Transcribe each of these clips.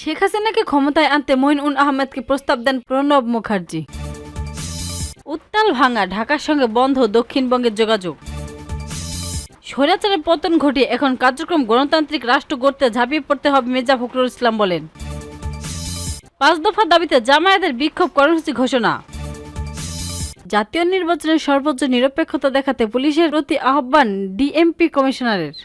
শেখ হাসিনাকে ক্ষমতায় আনতে মঈন আহমেদকে প্রস্তাব দেন প্রণব মুখার্জি। উত্তাল ভাঙা, ঢাকার সঙ্গে বন্ধ দক্ষিণবঙ্গের যোগাযোগ। স্বৈরাচারের পতন ঘটিয়ে এখন কার্যক্রম গণতান্ত্রিক রাষ্ট্র গড়তে ঝাঁপিয়ে পড়তে হবে, মির্জা ফখরুল ইসলাম বলেন। ৫ দফা দাবিতে জামায়াতের বিক্ষোভ কর্মসূচি ঘোষণা। জাতীয় নির্বাচনের সর্বোচ্চ নিরপেক্ষতা দেখাতে পুলিশের প্রতি আহ্বান ডিএমপি কমিশনারের।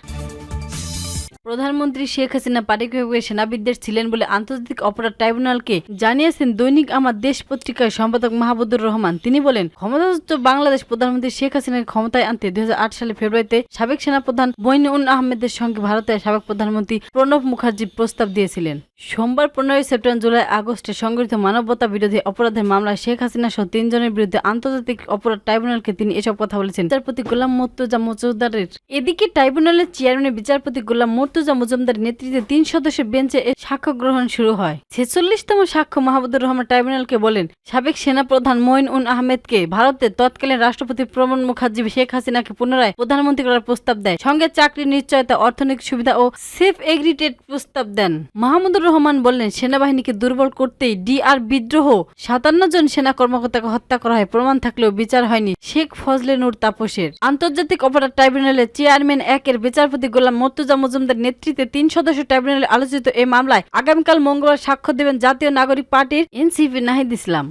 প্রধানমন্ত্রী শেখ হাসিনা পারিবারিকভাবে সেনাবিদ্বেষ ছিলেন বলে আন্তর্জাতিক অপরাধ ট্রাইব্যুনালকে জানিয়েছেন দৈনিক আমার দেশ পত্রিকার সম্পাদক মাহবুবুর রহমান। তিনি বলেন, ক্ষমতাচ্যুত বাংলাদেশ প্রধানমন্ত্রী শেখ হাসিনাকে ক্ষমতায় আনতে 2008 সালে ফেব্রুয়ারিতে সাবেক সেনাপ্রধান মঈন আহমেদের সঙ্গে ভারতের সাবেক প্রধানমন্ত্রী প্রণব মুখার্জি প্রস্তাব দিয়েছিলেন। সোমবার 15 সেপ্টেম্বর জুলাই আগস্টে সংঘটিত মানবতা বিরোধী অপরাধের মামলায় শেখ হাসিনা সহ 3 জনের বিরুদ্ধে আন্তর্জাতিক অপরাধ ট্রাইব্যুনালকে তিনি এসব কথা বলেছেন। বিচারপতি গোলাম মুর্তজা মজুমদারের। এদিকে ট্রাইব্যুনালের চেয়ারম্যান বিচারপতি গোলাম মুর্তজা মজুমদারের নেতৃত্বে 3 সদস্যের বেঞ্চে সাক্ষ্য গ্রহণ শুরু হয়। 46তম সাক্ষ্য মাহবুবুর রহমান ট্রাইব্যুনালকে বলেন, সাবেক সেনাপ্রধান মঈন আহমেদকে ভারতের তৎকালীন রাষ্ট্রপতি প্রণব মুখার্জি শেখ হাসিনাকে পুনরায় প্রধানমন্ত্রী করার প্রস্তাব দেয়, সঙ্গে চাকরির নিশ্চয়তা, অর্থনৈতিক সুবিধা ও সেফ এগ্রিটেড প্রস্তাব দেন। মাহমুদুর রহমান বললেন, সেনাবাহিনীকে দুর্বল করতেই ডিআর বিদ্রোহ 57 জন সেনা কর্মকর্তাকে হত্যা করা হয়, প্রমাণ থাকলেও বিচার হয়নি শেখ ফজলে নূর তাপসের। আন্তর্জাতিক অপরাধ ট্রাইব্যুনালের চেয়ারম্যান 1 বিচারপতি গোলাম মুর্তজা মজুমদার নেতৃত্বে 3 সদস্য ট্রাইব্যুনালে আলোচিত এই মামলায় আগামীকাল মঙ্গলবার সাক্ষ্য দেবেন জাতীয় নাগরিক পার্টির এনসিপি নাহিদ ইসলাম।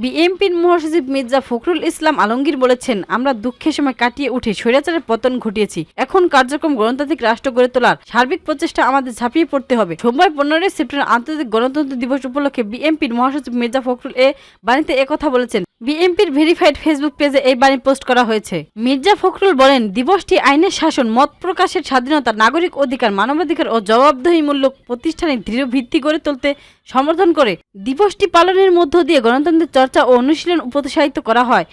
বিএনপির মহাসচিব মির্জা ফখরুল ইসলাম আলমগীর বলেছেন, আমরা দুঃখের সময় কাটিয়ে উঠে স্বৈরাচারের পতন ঘটিয়েছি। এখন কার্যক্রম গণতান্ত্রিক রাষ্ট্র গড়ে তোলার সার্বিক প্রচেষ্টা আমাদের ঝাঁপিয়ে পড়তে হবে। সোমবার 15 সেপ্টেম্বর আন্তর্জাতিক গণতন্ত্র দিবস উপলক্ষে বিএনপির মহাসচিব মির্জা ফখরুল বাণীতে একথা বলেছেন। বিএনপির ভেরিফাইড ফেসবুক পেজে এই বাণী পোস্ট করা হয়েছে। মির্জা ফখরুল বলেন, দিবসটি আইনের শাসন, মত প্রকাশের স্বাধীনতা, নাগরিক অধিকার, মানবাধিকার ও জবাবদিহিমূলক প্রতিষ্ঠানের দৃঢ় ভিত্তি গড়ে তুলতে সমর্থন করে। দিবসটি পালনের মধ্য দিয়ে গণতন্ত্রের চর্চা ও অনুশীলন উৎসাহিত করা হয়।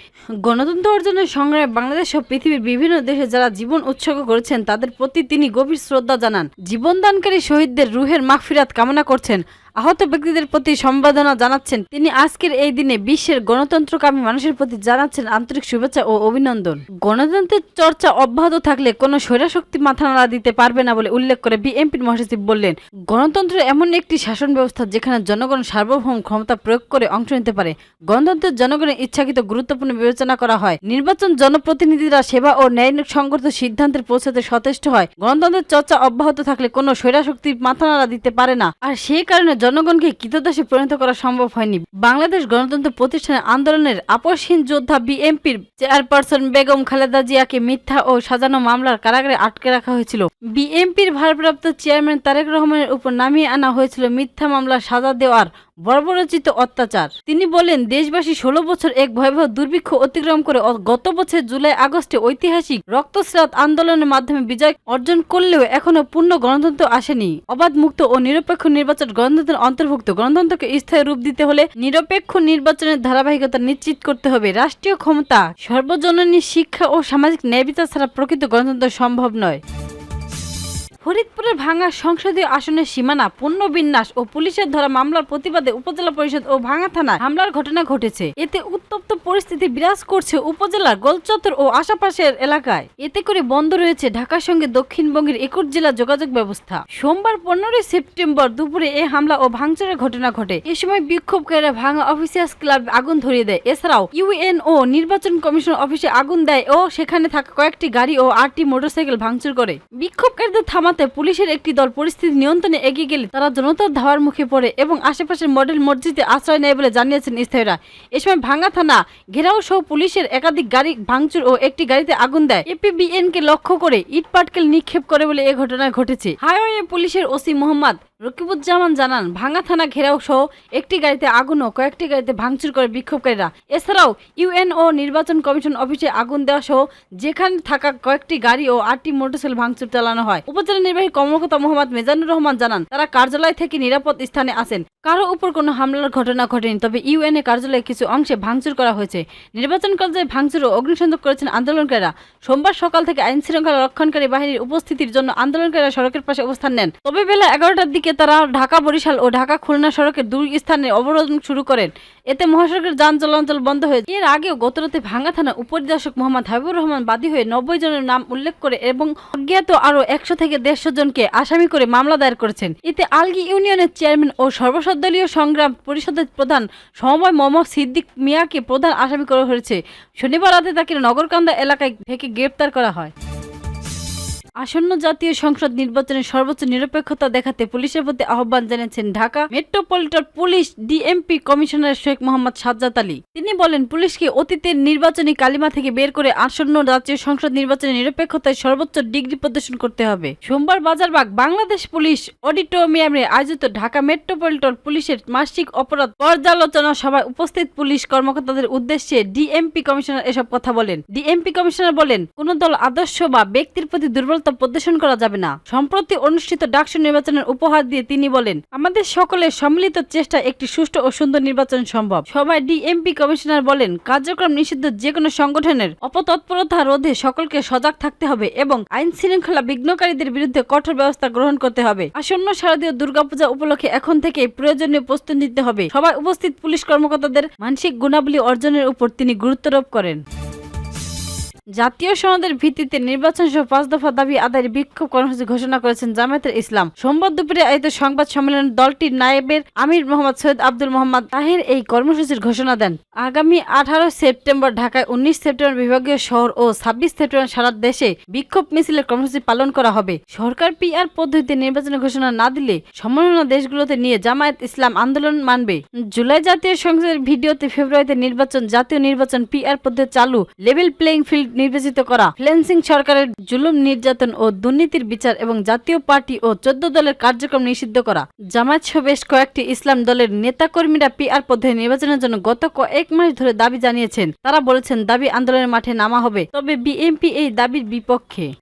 গণতন্ত্র অর্জনের সংগ্রামে বাংলাদেশ সহ পৃথিবীর বিভিন্ন দেশে যারা জীবন উৎসর্গ করেছেন তাদের প্রতি তিনি গভীর শ্রদ্ধা জানান। জীবনদানকারী শহীদদের রুহের মাগফিরাত কামনা করছেন। আহত ব্যক্তিদের প্রতি সম্বেদনা জানাচ্ছেন। তিনি আজকের এই দিনে বিশ্বের গণতন্ত্রকামী মানুষের প্রতি জানাচ্ছেন আন্তরিক শুভেচ্ছা ও অভিনন্দন। গণতন্ত্রের চর্চা অব্যাহত থাকলে কোনো স্বৈরাশক্তি মাথা নাড়া দিতে পারবে না বলে উল্লেখ করে বিএনপির মহাসচিব বললেন, গণতন্ত্র এমন একটি শাসন ব্যবস্থা যেখানে জনগণ সার্বভৌম ক্ষমতা প্রয়োগ করে অংশ নিতে পারে। গণতন্ত্রের জনগণের ইচ্ছাকৃত গুরুত্বপূর্ণ বিবেচনা করা হয়। নির্বাচন জনপ্রতিনিধিরা সেবা ও ন্যায়সঙ্গত সিদ্ধান্তের পৌঁছাতে সচেষ্ট হয়। গণতন্ত্রের চর্চা অব্যাহত থাকলে কোনো স্বৈরাশক্তি মাথা নাড়া দিতে পারে না, আর সেই কারণে জনগণকে কৃতদাসে পরিণত করা সম্ভব হয়নি। বাংলাদেশ গণতন্ত্র প্রতিষ্ঠানের আন্দোলনের আপসহীন যোদ্ধা বিএনপির চেয়ারপারসন বেগম খালেদা জিয়াকে মিথ্যা ও সাজানো মামলার কারাগারে আটকে রাখা হয়েছিল। বিএনপির ভারপ্রাপ্ত চেয়ারম্যান তারেক রহমানের উপর নামিয়ে আনা হয়েছিল মিথ্যা মামলার সাজা দেওয়ার বর্বরচিত অত্যাচার। তিনি বলেন, দেশবাসী 16 বছর এক ভয়াবহ দুর্ভিক্ষ অতিক্রম করে গত বছর জুলাই আগস্টে ঐতিহাসিক রক্তস্রাত আন্দোলনের মাধ্যমে বিজয় অর্জন করলেও এখনো পূর্ণ গণতন্ত্র আসেনি। অবাধ, মুক্ত ও নিরপেক্ষ নির্বাচন গণতন্ত্রের অন্তর্ভুক্ত। গণতন্ত্রকে স্থায়ী রূপ দিতে হলে নিরপেক্ষ নির্বাচনের ধারাবাহিকতা নিশ্চিত করতে হবে। রাষ্ট্রীয় ক্ষমতা, সর্বজননী শিক্ষা ও সামাজিক ন্যায় বিচার ছাড়া প্রকৃত গণতন্ত্র সম্ভব নয়। ফরিদপুরের ভাঙ্গা সংসদীয় আসনের সীমানা পুনর্বিন্যাস ও পুলিশের ধরা মামলার প্রতিবাদে উপজেলা পরিষদ ও ভাঙ্গা থানায় হামলার ঘটনা ঘটেছে। এতে উত্তপ্ত পরিস্থিতি বিরাজ করছে উপজেলার গোলচত্বর ও আশপাশের এলাকায়। এতে করে বন্ধ রয়েছে ঢাকার সঙ্গে দক্ষিণবঙ্গের 21 জেলার যোগাযোগ ব্যবস্থা। সোমবার 15 সেপ্টেম্বর দুপুরে এই হামলা ও ভাঙচুরের ঘটনা ঘটে। এ সময় বিক্ষোভকারীরা ভাঙ্গা অফিসার্স ক্লাবে আগুন ধরিয়ে দেয়। এছাড়াও ইউএনও নির্বাচন কমিশন অফিসে আগুন দেয় ও সেখানে থাকা কয়েকটি গাড়ি ও 8টি মোটরসাইকেল ভাঙচুর করে। বিক্ষোভকারীদের থামাতে পুলিশের একটি দল পরিস্থিতি নিয়ন্ত্রণে এগিয়ে গেলে তারা জনতার ধাওয়ার মুখে পড়ে এবং আশেপাশের মডেল মসজিদে আশ্রয় নেয় বলে জানিয়েছেন স্থায়ীরা। এ সময় ভাঙ্গা থানা ঘেরাও সহ পুলিশের একাধিক গাড়ি ভাঙচুর ও একটি গাড়িতে আগুন দেয়। এপিবিএন কে লক্ষ্য করে ইট পাটকেল নিক্ষেপ করে বলে এ ঘটনা ঘটেছে। হাইওয়ে পুলিশের ওসি মোহাম্মদ রকিবুজ্জামান জানান, ভাঙ্গা থানা ঘেরাও সহ একটি গাড়িতে আগুন ও কয়েকটি গাড়িতে ভাঙচুর করে বিক্ষোভকারীরা। এছাড়াও ইউএনও নির্বাচন কমিশন অফিসে আগুন দেওয়া সহ যেখানে থাকা কয়েকটি গাড়ি ও 8টি মোটরসাইকেল ভাঙচুর চালানো হয়। উপজেলা নির্বাহী কর্মকর্তা মোহাম্মদ মেজানুর রহমান জানান, তারা কার্যালয় থেকে নিরাপদ স্থানে আছেন। কারো উপর কোনো হামলার ঘটনা ঘটেনি, তবে ইউএনএ কার্যালয়ে কিছু অংশে ভাঙচুর করা হয়েছে। নির্বাচন কার্যালয়ে ভাঙচুর ও অগ্নিসংযোগ করেছেন আন্দোলনকারীরা। সোমবার সকাল থেকে আইন শৃঙ্খলা রক্ষণকারী বাহিনীর উপস্থিতির জন্য আন্দোলনকারীরা সড়কের পাশে অবস্থান নেন। তবে বেলা 11টার দিকে অন্যদিকে তারা ঢাকা বরিশাল ও ঢাকা খুলনা সড়কের 2 স্থানে অবরোধ শুরু করেন। এতে মহাসড়কের যান চলাচল বন্ধ হয়েছে। এর আগেও গতরাতে ভাঙ্গা থানা উপপরিদর্শক মোহাম্মদ হাবিবুর রহমান বাদী হয়ে 90 জনের নাম উল্লেখ করে এবং অজ্ঞাত আরো 100 থেকে 150 জনকে আসামি করে মামলা দায়ের করেছেন। এতে আলগী ইউনিয়নের চেয়ারম্যান ও সর্বসদলীয় সংগ্রাম পরিষদের প্রধান সমবায় মোহাম্মদ সিদ্দিক মিয়াকে প্রধান আসামি করা হয়েছে। শনিবার রাতে তাকে নগরকান্দা এলাকায় থেকে গ্রেপ্তার করা হয়। আসন্ন জাতীয় সংসদ নির্বাচনে সর্বোচ্চ নিরপেক্ষতা দেখাতে পুলিশের প্রতি আহ্বান জানিয়েছেন Dhaka metropolitan police DMP commissioner Sheikh Mohammad Sajjad Ali. তিনি বলেন, পুলিশকে অতীতের নির্বাচনী কালিমা থেকে বের করে আসন্ন জাতীয় সংসদ নির্বাচনে নিরপেক্ষতায় সর্বোচ্চ ডিগ্রি প্রদর্শন করতে হবে। সোমবার বাজারবাগ বাংলাদেশ পুলিশ অডিটোরিয়ামে আয়োজিত ঢাকা মেট্রোপলিটন পুলিশের মাসিক অপরাধ পর্যালোচনা সভায় উপস্থিত পুলিশ কর্মকর্তাদের উদ্দেশ্যে ডিএমপি কমিশনার এসব কথা বলেন। ডিএমপি কমিশনার বলেন, কোন দল আদর্শ বা ব্যক্তির প্রতি দুর্বলতা প্রদর্শন করা যাবে না। সম্প্রতি অনুষ্ঠিত ডাকসু নির্বাচনের উপহার দিয়ে তিনি বলেন, আমাদের সকলের সম্মিলিত চেষ্টা একটি সুষ্ঠু ও সুন্দর নির্বাচন সম্ভব। সভায় ডিএমপি কমিশনার বলেন, কার্যক্রম নিষিদ্ধ যে কোনো সংগঠনের অপতৎপরতা রোধে সকলকে সজাগ থাকতে হবে এবং আইন শৃঙ্খলা বিঘ্নকারীদের বিরুদ্ধে কঠোর ব্যবস্থা গ্রহণ করতে হবে। আসন্ন শারদীয় দুর্গাপূজা উপলক্ষে এখন থেকে প্রয়োজনীয় প্রস্তুতি নিতে হবে। সভায় উপস্থিত পুলিশ কর্মকর্তাদের মানসিক গুণাবলী অর্জনের উপর তিনি গুরুত্বারোপ করেন। জাতীয় সনদের ভিত্তিতে নির্বাচন সহ 5 দফা দাবি আদায়ের বিক্ষোভ কর্মসূচি ঘোষণা করেছেন জামায়াতের ইসলাম। সোমবার দুপুরে আয়োজিত সংবাদ সম্মেলনে দলটির নায়েবের আমির মোহাম্মদ সৈয়দ আব্দুল মোহাম্মদ তাহির এই কর্মসূচির ঘোষণা দেন। আগামী 18 সেপ্টেম্বর ঢাকায়, 19 সেপ্টেম্বর বিভাগীয় শহর ও 26 সেপ্টেম্বর সারা দেশে বিক্ষোভ মিছিলের কর্মসূচি পালন করা হবে। সরকার পিআর পদ্ধতিতে নির্বাচনের ঘোষণা না দিলে সম্মাননা দেশগুলোতে নিয়ে জামায়াত ইসলাম আন্দোলন মানবে। জুলাই জাতীয় সংসদের ভিডিওতে ফেব্রুয়ারিতে নির্বাচন, জাতীয় নির্বাচন, পিআর পদ্ধতি চালু, লেভেল প্লেইং ফিল্ড নির্বাচিত করা, ফ্লেন্সিং সরকারের জুলুম নির্যাতন ও দুর্নীতির বিচার এবং জাতীয় পার্টি ও 14 দলের কার্যক্রম নিষিদ্ধ করা। জামায়াত সহ বেশ কয়েকটি ইসলাম দলের নেতাকর্মীরা পিআর পদ্ধতি নির্বাচনের জন্য গত কয়েক মাস ধরে দাবি জানিয়েছেন। তারা বলেছেন, দাবি আন্দোলনের মাঠে নামা হবে, তবে বিএনপি এই দাবির বিপক্ষে।